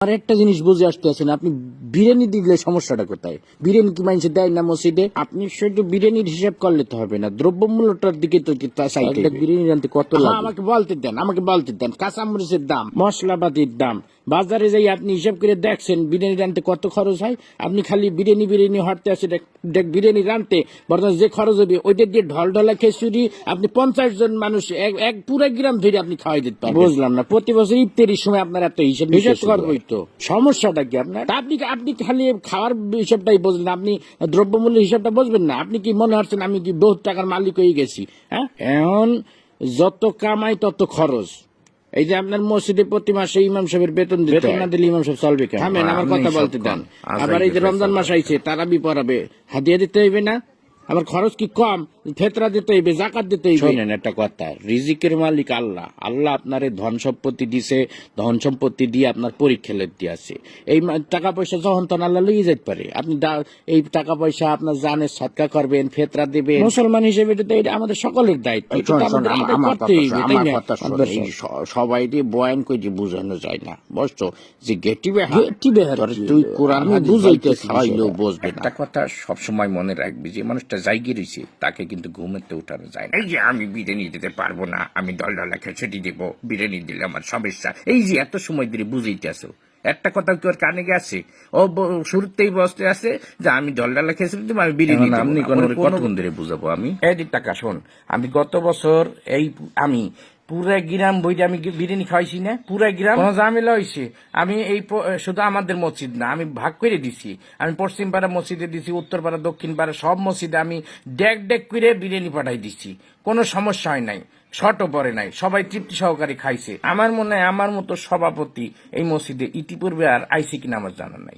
আর একটা জিনিস বুঝে আসতে আছেন, আপনি বিরিয়ানি দিলে সমস্যাটা কোথায়? বিরিয়ানি কি মানুষ দেয় না মসজিদে? আপনি শুধু বিরিয়ানির হিসাব করলে তো হবে না, দ্রব্যমূল্যটার দিকে তো চাইতে হবে। বিরিয়ানি রানতে কত লাগে? আমাকে বলতে দেন কাঁচামরিচের দাম, মশলাপাতির দাম, বাজারে যাই আপনি হিসাব করে দেখছেন বিরিয়ানি রানতে কত খরচ হয়। আপনি খালি বিরিয়ানি হাঁটতে আসে বিরিয়ানি রানতে বর্তমানে যে খরচ হবে ওইটা দিয়ে ঢলঢলা খিচুড়ি আপনি 50 জন মানুষ এক পুরো গ্রাম ধরে আপনি খাওয়াই দিতে পারবেন। বুঝলাম না, প্রতি বছর ইফতারির সময় আপনার এত হিসাব করবোই তো, সমস্যাটা কি আপনার? আপনি খালি খাওয়ার হিসাবটাই বুঝলেন, আপনি দ্রব্যমূল্যের হিসাবটা বুঝবেন না। আপনি কি মনে হচ্ছেন আমি কি বহুত টাকার মালিক হয়ে গেছি? হ্যাঁ, এখন যত কামাই তত খরচ। এই যে আপনার মসজিদে প্রতি মাসে ইমাম সাহেবের বেতন না দিলে ইমাম সাহেব চলবে কেন? থামেন, আমার কথা বলতে দেন। আবার এই যে রমজান মাস আইছে, তারাবি পড়াবে, হাদিয়া দিতে হইবে না? আমার খরচ কি কম? ফেতরা দিতে হইবে, জাকাত দিতে হইবে। শোনেন একটা কথা, রিজিকের মালিক আল্লাহ। আল্লাহ আপনার ধন সম্পত্তি দিছে, ধন সম্পত্তি দিয়ে আপনার পরীক্ষা লেতে আছে। এই টাকা পয়সা যখন তখন আল্লাহ লইয়ে যেতে পারে। আপনি এই টাকা পয়সা আপনার জানের সৎকা করবেন, ফেতরা দিবেন। মুসলমান হিসেবে এটা আমাদের সকলের দায়িত্ব। সবাই বয়ান করে বুঝানো যায় না, বুঝছো? যে তুই কোরআন বুঝাইতে চাইলেও বুঝবে না। একটা কথা সবসময় মনে রাখবি, যে মানুষটা জায়গা রয়েছে তাকে কিন্তু ঘুমেতে উঠানো যায় না। এই যে আমি বিরিয়ানি দিতে পারবো না, আমি ডলডলা খিচুড়ি দেবো, বিরিয়ানি দিলে আমার সমস্যা, এই যে এত সময় ধরে বুঝাইতে আসো, একটা কথা কি ওর কানে গেছে? ও শুরুতেই বসতে আছে যে আমি ডলডলা খিচুড়ি দেবো, আমি বিরিয়ানি দেবো। আপনি কতক্ষণ ধরে বুঝাবো আমি? এই টাকা শোন, আমি গত বছর আমি পুরা গ্রাম বইটা আমি বিরিয়ানি খাওয়াইছি না, পুরা গ্রাম কোনো ঝামেলা হয়েছে। আমি শুধু আমাদের মসজিদ না, আমি ভাগ করে দিছি। আমি পশ্চিম পাড়া মসজিদে দিছি, উত্তর পাড়া, দক্ষিণ পাড়া সব মসজিদে আমি ডেক করে বিরিয়ানি পাঠাই দিছি। কোনো সমস্যা হয় নাই, শর্টও পরে নাই, সবাই তৃপ্তি সহকারে খাইছে। আমার মনে হয় আমার মতো সভাপতি এই মসজিদে ইতিপূর্বে আর আইসি কিনা আমার জানা নাই।